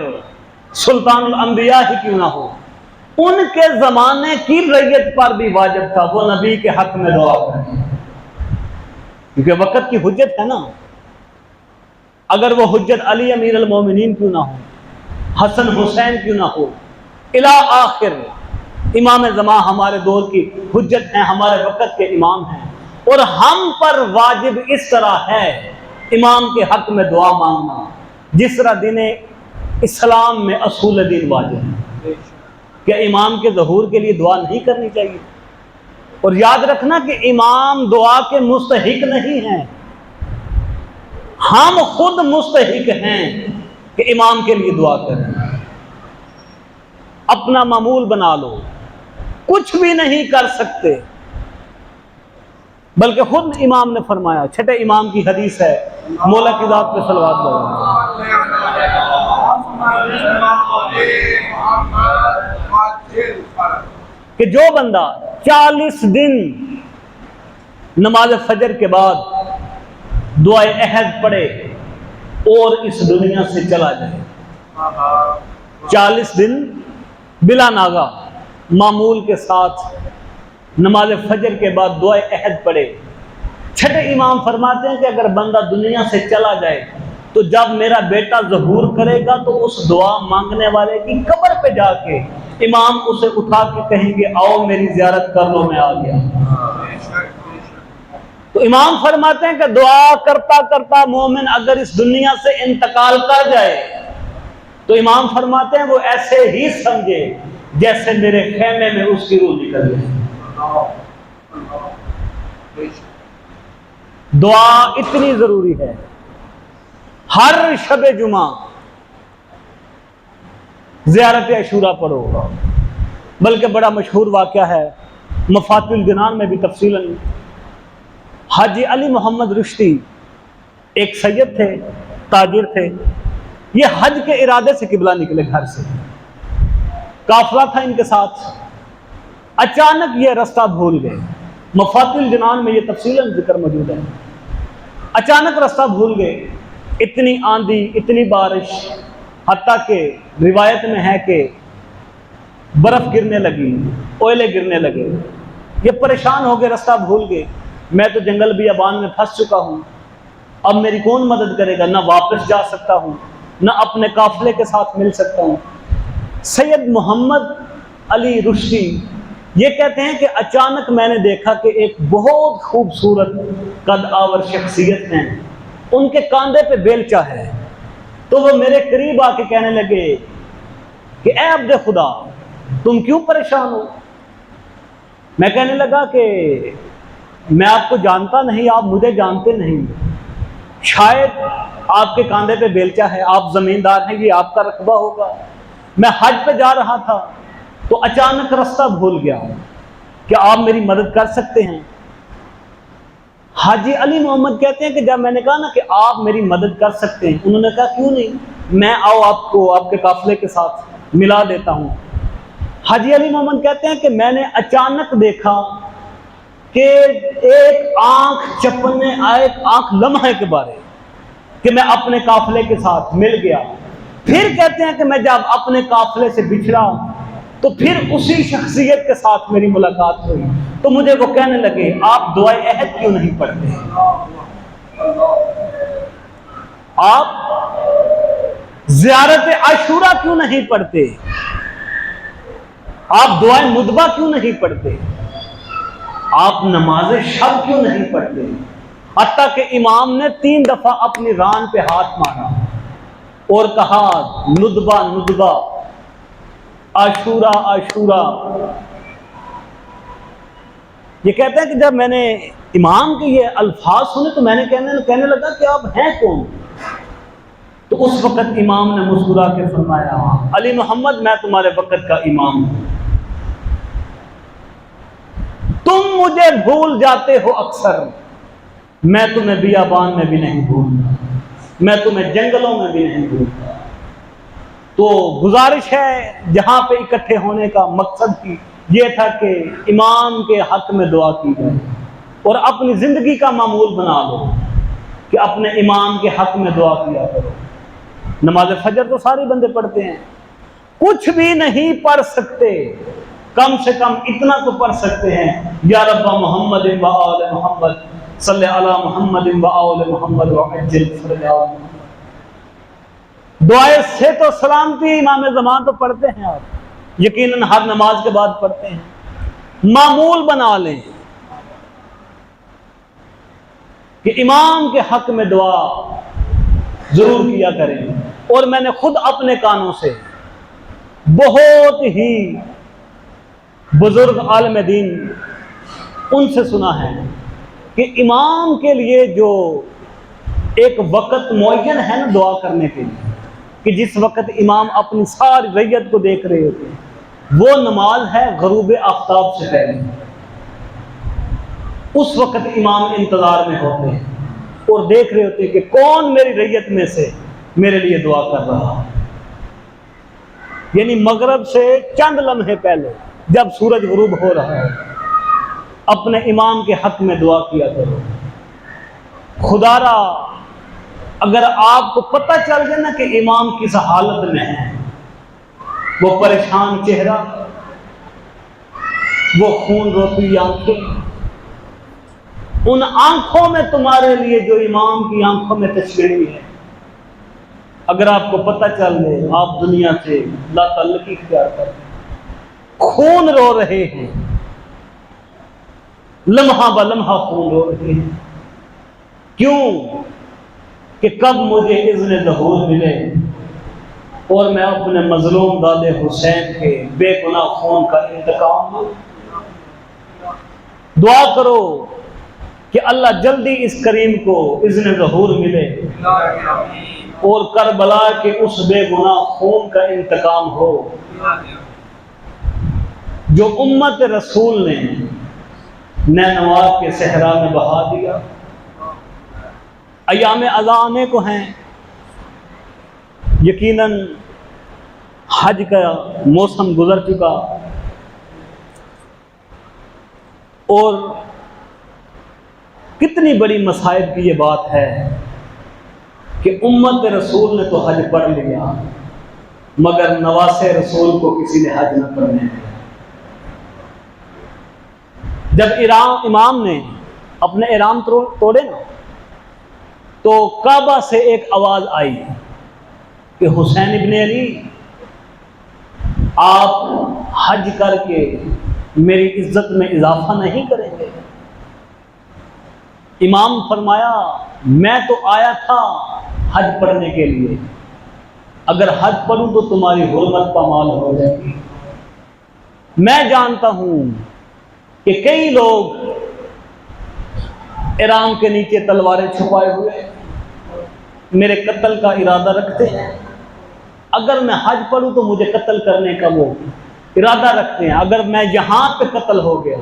سلطان الانبیاء ہی کیوں نہ ہو، ان کے زمانے کی رعیت پر بھی واجب تھا وہ نبی کے حق میں دعا کریں، کیونکہ وقت کی حجت ہے نا۔ اگر وہ حجت علی امیر المومنین کیوں نہ ہو، حسن حسین کیوں نہ ہو، الی آخر امام زمان ہمارے دور کی حجت ہیں، ہمارے وقت کے امام ہیں، اور ہم پر واجب اس طرح ہے امام کے حق میں دعا مانگنا جس طرح دین اسلام میں اصول دین واجب ہے۔ کیا امام کے ظہور کے لیے دعا نہیں کرنی چاہیے؟ اور یاد رکھنا کہ امام دعا کے مستحق نہیں ہیں، ہم خود مستحق ہیں کہ امام کے لیے دعا کریں۔ اپنا معمول بنا لو، کچھ بھی نہیں کر سکتے، بلکہ خود امام نے فرمایا، چھٹے امام کی حدیث ہے، مولا کی ذات پہ صلوات لگاؤ، کہ جو بندہ 40 دن نماز فجر کے بعد دعائے عہد پڑھے اور اس دنیا سے چلا جائے، 40 دن بلا ناغہ معمول کے ساتھ نماز فجر کے بعد دعائے عہد پڑھے، چھٹے امام فرماتے ہیں کہ اگر بندہ دنیا سے چلا جائے تو جب میرا بیٹا ظہور کرے گا تو اس دعا مانگنے والے کی قبر پہ جا کے امام اسے اٹھا کے کہیں گے آؤ میری زیارت کر لو، میں آ گیا۔ تو امام فرماتے ہیں کہ دعا کرتا کرتا مومن اگر اس دنیا سے انتقال کر جائے تو امام فرماتے ہیں وہ ایسے ہی سمجھے جیسے میرے خیمے میں اس کی روح نکل گئی۔ دعا اتنی ضروری ہے۔ ہر شب جمعہ زیارت عاشورہ پڑھو، بلکہ بڑا مشہور واقعہ ہے، مفاتیح الجنان میں بھی تفصیلاً، حاجی علی محمد رشتی ایک سید تھے، تاجر تھے، یہ حج کے ارادے سے قبلہ نکلے گھر سے، قافلہ تھا ان کے ساتھ، اچانک یہ رستہ بھول گئے۔ مفاتیح الجنان میں یہ تفصیلاً ذکر موجود ہے۔ اچانک رستہ بھول گئے، اتنی آندھی، اتنی بارش، حتیٰ کہ روایت میں ہے کہ برف گرنے لگی، اوئلے گرنے لگے، یہ پریشان ہو گئے، رستہ بھول گئے۔ میں تو جنگل بیابان میں پھنس چکا ہوں، اب میری کون مدد کرے گا؟ نہ واپس جا سکتا ہوں، نہ اپنے قافلے کے ساتھ مل سکتا ہوں۔ سید محمد علی رشدی یہ کہتے ہیں کہ اچانک میں نے دیکھا کہ ایک بہت خوبصورت قد آور شخصیت ہیں، ان کے کاندھے پہ بیلچہ ہے، تو وہ میرے قریب آ کے کہنے لگے کہ اے عبد خدا تم کیوں پریشان ہو؟ میں کہنے لگا کہ میں آپ کو جانتا نہیں، آپ مجھے جانتے نہیں، شاید آپ کے کاندھے پہ بیلچہ ہے، آپ زمیندار ہیں، یہ آپ کا رقبہ ہوگا۔ میں حج پہ جا رہا تھا تو اچانک رستہ بھول گیا، کیا آپ میری مدد کر سکتے ہیں؟ حاجی علی محمد کہتے ہیں کہ جب میں نے کہا نا کہ آپ میری مدد کر سکتے ہیں، انہوں نے کہا کیوں نہیں، میں آؤ آپ کو آپ کے قافلے کے ساتھ ملا دیتا ہوں۔ حاجی علی محمد کہتے ہیں کہ میں نے اچانک دیکھا کہ ایک آنکھ چپنے، ایک آنکھ لمحے کے بارے کہ میں اپنے قافلے کے ساتھ مل گیا۔ پھر کہتے ہیں کہ میں جب اپنے قافلے سے بچھڑا تو پھر اسی شخصیت کے ساتھ میری ملاقات ہوئی، تو مجھے وہ کہنے لگے آپ دعائے عہد کیوں نہیں پڑھتے، آپ زیارت عاشورہ کیوں نہیں پڑھتے، آپ دعائے مدبہ کیوں نہیں پڑھتے، آپ نماز شب کیوں نہیں پڑھتے؟ حتیٰ کہ امام نے 3 دفعہ اپنی ران پہ ہاتھ مارا اور کہا ندبہ ندبہ، عاشورہ عاشورہ۔ یہ کہتے ہیں کہ جب میں نے امام کے یہ الفاظ سنے تو میں نے کہنے لگا کہ آپ ہیں کون؟ تو اس وقت امام نے مسکرا کے فرمایا علی محمد میں تمہارے وقت کا امام ہوں، تم مجھے بھول جاتے ہو اکثر، میں تمہیں بیابان میں بھی نہیں بھولتا، میں تمہیں جنگلوں میں بھی نہیں بھولتا۔ تو گزارش ہے جہاں پہ اکٹھے ہونے کا مقصد کی یہ تھا کہ امام کے حق میں دعا کی جائے، اور اپنی زندگی کا معمول بنا لو کہ اپنے امام کے حق میں دعا کیا کرو۔ نماز فجر تو سارے بندے پڑھتے ہیں، کچھ بھی نہیں پڑھ سکتے، کم سے کم اتنا تو پڑھ سکتے ہیں یا رب محمد و آل محمد صلی علی محمد و آل محمد وعجل فرجہ۔ دعائے سے تو سلامتی امام زمان تو پڑھتے ہیں، آپ یقیناً ہر نماز کے بعد پڑھتے ہیں۔ معمول بنا لیں کہ امام کے حق میں دعا ضرور کیا کریں۔ اور میں نے خود اپنے کانوں سے بہت ہی بزرگ عالم دین ان سے سنا ہے کہ امام کے لیے جو ایک وقت معین ہے نا دعا کرنے کے لیے، کہ جس وقت امام اپنی ساری رعیت کو دیکھ رہے ہوتے ہیں، وہ نماز ہے غروب آفتاب سے پہلے۔ اس وقت امام انتظار میں ہوتے ہیں اور دیکھ رہے ہوتے ہیں کہ کون میری رعیت میں سے میرے لیے دعا کر رہا ہے۔ یعنی مغرب سے چند لمحے پہلے جب سورج غروب ہو رہا ہے اپنے امام کے حق میں دعا کیا کرو۔ خدا را اگر آپ کو پتہ چل جائے نا کہ امام کس حالت میں ہے، وہ پریشان چہرہ، وہ خون روتی آنکھیں، ان آنکھوں میں تمہارے لیے جو امام کی آنکھوں میں تشریح ہے، اگر آپ کو پتہ چل جائے آپ دنیا سے لا تعلقی اختیار کر دیں۔ خون رو رہے ہیں، لمحہ بلمحہ خون رو رہے ہیں، کیوں کہ کب مجھے اذن ظہور ملے اور میں اپنے مظلوم داد حسین کے بے گناہ خون کا انتقام دوں۔ دعا کرو کہ اللہ جلدی اس کریم کو اذن ظہور ملے اور کربلا کے اس بے گناہ خون کا انتقام ہو جو امت رسول نے نینوا کے صحرا میں بہا دیا۔ ایام اذا آنے کو ہیں، یقیناً حج کا موسم گزر چکا اور کتنی بڑی مصائب کی یہ بات ہے کہ امت رسول نے تو حج پڑھ لیا مگر نواسے رسول کو کسی نے حج نہ پڑھنے دیا۔ جب امام نے اپنے احرام توڑے نا تو کعبہ سے ایک آواز آئی کہ حسین ابن علی آپ حج کر کے میری عزت میں اضافہ نہیں کریں گے؟ امام فرمایا میں تو آیا تھا حج پڑھنے کے لیے، اگر حج پڑھوں تو تمہاری حرمت پامال ہو جائے گی۔ میں جانتا ہوں کہ کئی لوگ احرام کے نیچے تلواریں چھپائے ہوئے میرے قتل کا ارادہ رکھتے ہیں، اگر میں حج پڑھوں تو مجھے قتل کرنے کا وہ ارادہ رکھتے ہیں، اگر میں یہاں پہ قتل ہو گیا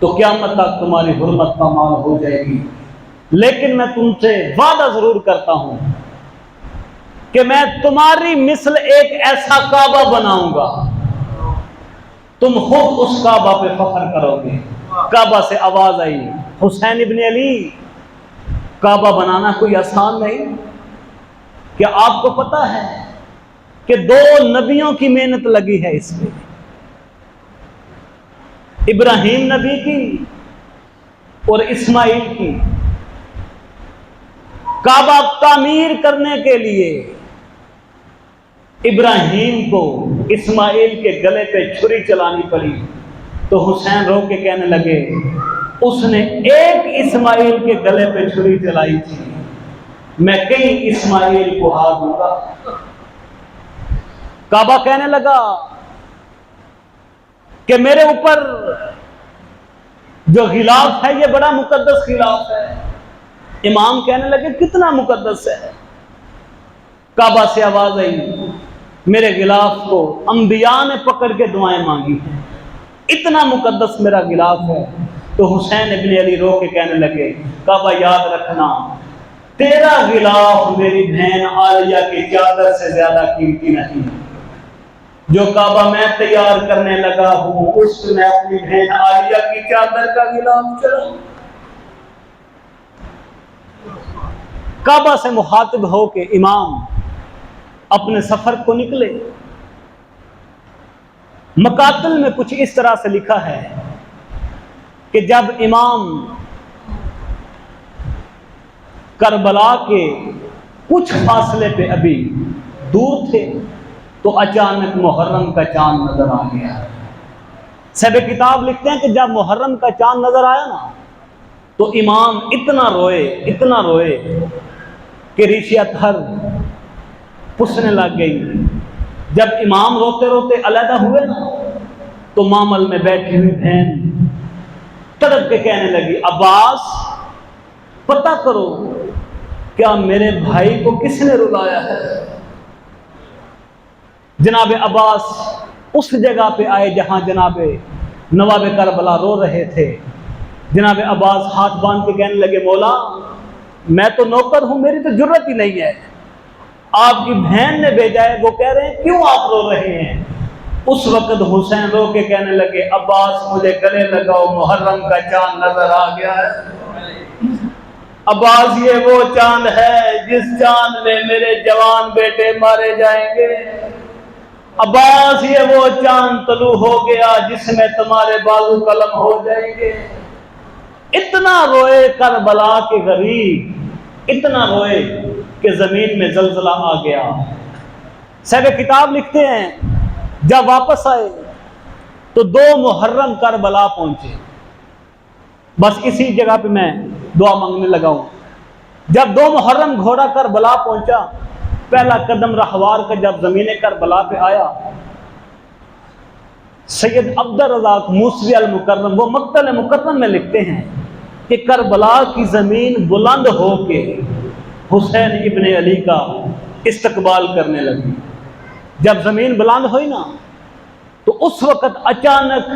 تو قیامت تک تمہاری حرمت پامال ہو جائے گی۔ لیکن میں تم سے وعدہ ضرور کرتا ہوں کہ میں تمہاری مثل ایک ایسا کعبہ بناؤں گا، تم خود اس کعبہ پہ فخر کرو گے۔ کعبہ سے آواز آئی حسین ابن علی کعبہ بنانا کوئی آسان نہیں، کیا آپ کو پتا ہے کہ 2 نبیوں کی محنت لگی ہے اس میں، ابراہیم نبی کی اور اسماعیل کی۔ کعبہ تعمیر کرنے کے لیے ابراہیم کو اسماعیل کے گلے پہ چھری چلانی پڑی تو حسین رو کے کہنے لگے اس نے ایک اسماعیل کے گلے پہ چھری چلائی تھی، میں کئی اسماعیل کو ہار دوں گا۔ کعبہ کہنے لگا کہ میرے اوپر جو غلاف ہے یہ بڑا مقدس غلاف ہے۔ امام کہنے لگے کتنا مقدس ہے؟ کعبہ سے آواز آئی میرے غلاف کو انبیاء نے پکڑ کے دعائیں مانگی ہیں، اتنا مقدس میرا غلاف ہے۔ تو حسین ابن علی رو کے کہنے لگے کعبہ یاد رکھنا تیرا غلاف میری بہن عالیہ کی چادر سے زیادہ قیمتی نہیں، جو کعبہ میں تیار کرنے لگا ہوں اس میں اپنی بہن عالیہ کی چادر کا غلاف چڑھاؤں۔ کعبہ سے مخاطب ہو کے امام اپنے سفر کو نکلے۔ مقاتل میں کچھ اس طرح سے لکھا ہے کہ جب امام کربلا کے کچھ فاصلے پہ ابھی دور تھے تو اچانک محرم کا چاند نظر آ گیا۔ صاحب کتاب لکھتے ہیں کہ جب محرم کا چاند نظر آیا نا تو امام اتنا روئے کہ ریشِ اطہر پسنے لگ گئی۔ جب امام روتے روتے علیحدہ ہوئے نا تو معمل میں بیٹھی ہوئی بہن تڑپ کے کہنے لگی عباس پتہ کرو کیا میرے بھائی کو کس نے رلایا ہے؟ جناب عباس اس جگہ پہ آئے جہاں جناب نواب کربلا رو رہے تھے۔ جناب عباس ہاتھ باندھ کے کہنے لگے مولا میں تو نوکر ہوں، میری تو جرت ہی نہیں ہے، آپ کی بہن نے بھیجا ہے، وہ کہہ رہے ہیں کیوں آپ رو رہے ہیں؟ اس وقت حسین رو کے کہنے لگے عباس مجھے گلے لگاؤ محرم کا چاند نظر آ گیا ہے۔ عباس یہ وہ چاند ہے جس چاند میں میرے جوان بیٹے مارے جائیں گے۔ عباس یہ وہ چاند طلوع ہو گیا جس میں تمہارے بازو قلم ہو جائیں گے۔ اتنا روئے کربلا کے غریب، اتنا روئے کہ زمین میں زلزلہ آ گیا۔ صاحب کتاب لکھتے ہیں جب واپس آئے تو 2 محرم کربلا پہنچے۔ بس اسی جگہ پہ میں دعا مانگنے لگا ہوں۔ جب 2 محرم گھوڑا کربلا پہنچا، پہلا قدم رہوار کا جب زمین کربلا پہ آیا، سید عبد الرزاق موسوی المکرم وہ مقتل مکرم میں لکھتے ہیں کہ کربلا کی زمین بلند ہو کے حسین ابن علی کا استقبال کرنے لگی۔ جب زمین بلند ہوئی نا تو اس وقت اچانک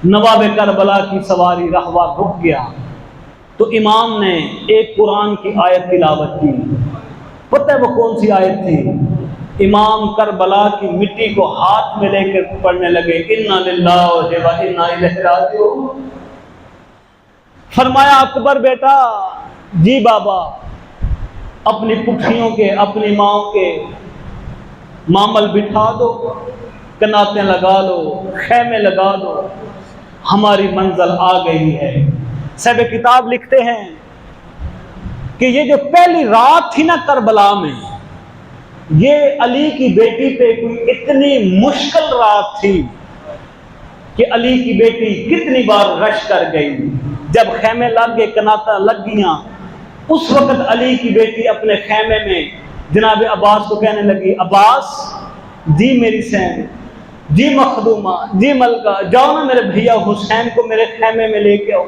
نواب کربلا کی سواری رہوار رک گیا تو امام نے ایک قرآن کی آیت تلاوت کی پتہ ہے وہ کون سی آیت تھی؟ امام کربلا کی مٹی کو ہاتھ میں لے کر پڑھنے لگے انا للہ و انا الیہ راجعون۔ فرمایا اکبر بیٹا، جی بابا، اپنی پٹھیوں کے، اپنی ماں کے مامل بٹھا دو، کناتیں لگا لو، خیمے لگا دو، ہماری منزل آ گئی ہے۔ صاحب کتاب لکھتے ہیں کہ یہ جو پہلی رات تھی نا کربلا میں، یہ علی کی بیٹی پہ کوئی اتنی مشکل رات تھی کہ علی کی بیٹی کتنی بار غش کر گئی۔ جب خیمے لگ گئے، کناتا لگ گیاں، اس وقت علی کی بیٹی اپنے خیمے میں جناب عباس کو کہنے لگی، عباس جی میری سین، جی مخدومہ، جی ملکہ، جاؤ نا میرے بھیا حسین کو میرے خیمے میں لے کے آؤ۔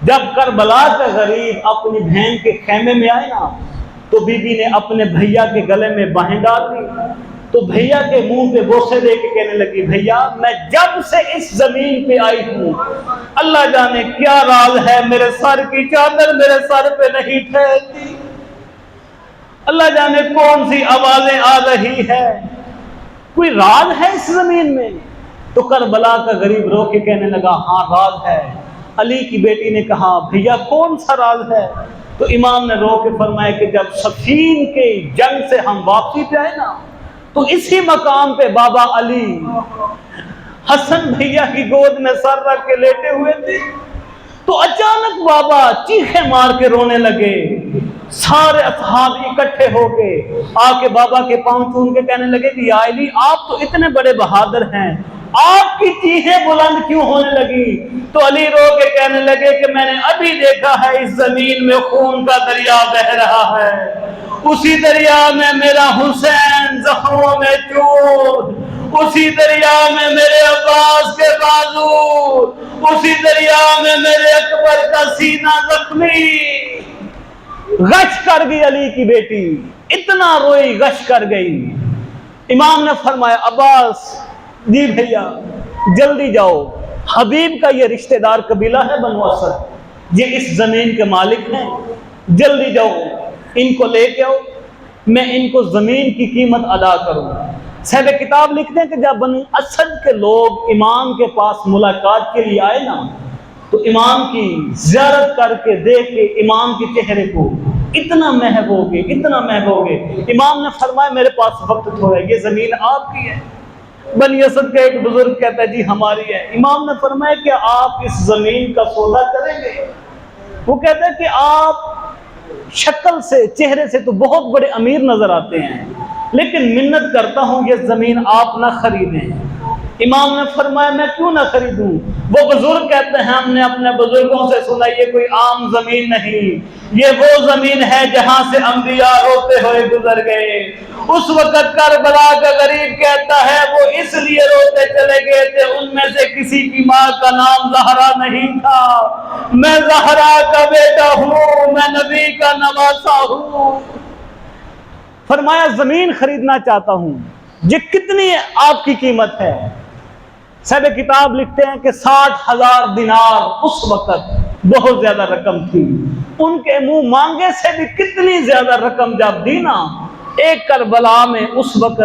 جب کربلا کا غریب اپنی بہن کے خیمے میں آئے نا، تو بی بی نے اپنے بھیا کے گلے میں باہیں ڈال دی، تو بھیا کے منہ پہ بوسے دے کے کہنے لگی، بھیا میں جب سے اس زمین پہ آئی ہوں، اللہ جانے کیا راز ہے، میرے سر کی چادر میرے سر پہ نہیں ٹھہرتی، اللہ جانے کون سی آوازیں آ رہی ہے، کوئی راز ہے اس زمین میں؟ تو کربلا کا غریب رو کے کہنے لگا، ہاں راز ہے۔ علی کی بیٹی نے کہا، بھیا کون سا راز ہے؟ تو امام نے رو کے فرمایا کہ جب صفین کے جنگ سے ہم واپسی پہ آئے نا، تو اسی مقام پہ بابا علی حسن بھیا کی گود میں سر رکھ کے لیٹے ہوئے تھے، تو اچانک بابا چیخیں مار کے رونے لگے۔ سارے اصحاب اکٹھے ہو کے آ کے بابا کے پاؤں چوم کے کہنے لگے کہ یا علی، آپ تو اتنے بڑے بہادر ہیں، آپ کی چیخیں بلند کیوں ہونے لگی؟ تو علی رو کے کہنے لگے کہ میں نے ابھی دیکھا ہے اس زمین میں خون کا دریا بہ رہا ہے، اسی دریا میں میرا حسین زخموں میں چور، اسی دریا میں میرے عباس کے بازو، اسی دریا میں میرے اکبر کا سینہ زخمی۔ غش کر گئی علی کی بیٹی، اتنا روئی، غش کر گئی۔ امام نے فرمایا، عباس جی بھیا جلدی جاؤ، حبیب کا یہ رشتہ دار قبیلہ ہے بنو اسد، یہ اس زمین کے مالک ہیں، جلدی جاؤ ان کو لے کے آؤ، میں ان کو زمین کی قیمت ادا کروں۔ صاحب کتاب لکھتے ہیں کہ جب بنو اسد کے لوگ امام کے پاس ملاقات کے لیے آئے نا، تو امام کی زیارت کر کے دیکھ کے امام کے چہرے کو اتنا محب ہو گئے، اتنا محب ہو گئے۔ امام نے فرمایا میرے پاس وقت تھوڑا ہے، یہ زمین آپ کی ہے۔ بنی اسد کا ایک بزرگ کہتا ہے جی ہماری ہے۔ امام نے فرمایا کہ آپ اس زمین کا سودا کریں گے؟ وہ کہتا ہے کہ آپ شکل سے، چہرے سے تو بہت بڑے امیر نظر آتے ہیں، لیکن منت کرتا ہوں یہ زمین آپ نہ خریدیں۔ امام نے فرمایا میں کیوں نہ خریدوں؟ وہ بزرگ کہتے ہیں ہم نے اپنے بزرگوں سے سنا یہ کوئی عام زمین نہیں، یہ وہ زمین ہے جہاں سے انبیاء روتے ہوئے گزر گئے۔ اس وقت کربلا کا غریب کہتا ہے وہ اس لیے روتے چلے گئے تھے، ان میں سے کسی کی ماں کا نام زہرا نہیں تھا، میں زہرا کا بیٹا ہوں، میں نبی کا نواسا ہوں۔ فرمایا زمین خریدنا چاہتا ہوں، یہ کتنی آپ کی قیمت ہے؟ صاحب کتاب لکھتے ہیں کہ 60,000 دینار اس وقت بہت زیادہ رقم تھی، ان کے منہ مانگے سے بھی کتنی زیادہ رقم جب دی نا۔ ایک کربلا میں اس وقت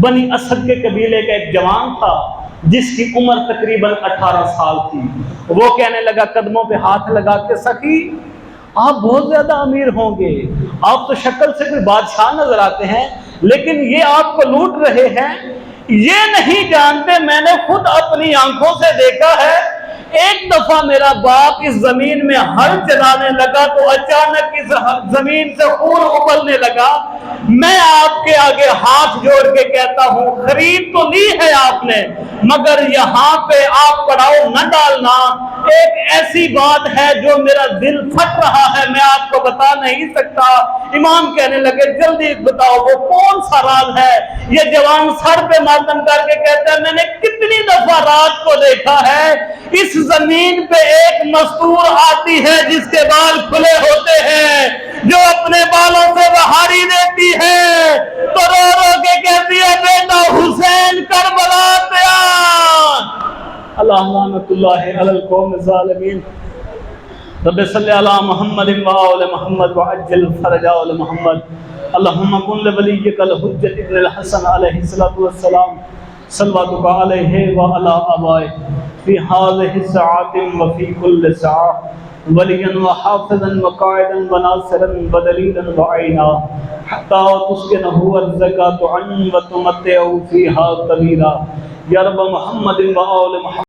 بنی اسد کے قبیلے کا ایک جوان تھا جس کی عمر تقریباً 18 سال تھی، وہ کہنے لگا قدموں پہ ہاتھ لگا کے، سخی آپ بہت زیادہ امیر ہوں گے، آپ تو شکل سے کوئی بادشاہ نظر آتے ہیں، لیکن یہ آپ کو لوٹ رہے ہیں، یہ نہیں جانتے میں نے خود اپنی آنکھوں سے دیکھا ہے، ایک دفعہ میرا باپ اس زمین میں ہل چلانے لگا تو اچانک اس زمین سے خون ابلنے لگا۔ میں آپ کے آگے ہاتھ جوڑ کے کہتا ہوں خرید تو لی ہے آپ نے، مگر یہاں پہ آپ پڑاؤ نہ ڈالنا، ایک ایسی بات ہے جو میرا دل پھٹ رہا ہے، میں آپ کو بتا نہیں سکتا۔ امام کہنے لگے جلدی بتاؤ وہ کون سا راز ہے؟ یہ جوان سر پہ ماتم کر کے کہتا ہے میں نے کتنی دفعہ رات کو دیکھا ہے، اس زمین پہ ایک مستور آتی ہے جس کے بال کھلے ہوتے ہیں، جو اپنے بالوں سے بہاری دیتی ہے تو رو رو کے کہتی ہے بیٹا حسین کربلا پہ آ۔ اللہم لعنت اللہ علی القوم الظالمین۔ رب صلی علی محمد و آل محمد وعجل فرج آل محمد۔ اللهم كن لوليك الحجة ابن الحسن عليه الصلاة والسلام صلواتك عليه وعلى آبائه في هذه الساعات وفي كل ساعة وليا وحافظا وقائدا وناصرا ودليلا وعينا حتى تسكنه الزكاة عنه وتمتعه فيها طويلا. یا رب محمد و آل محمد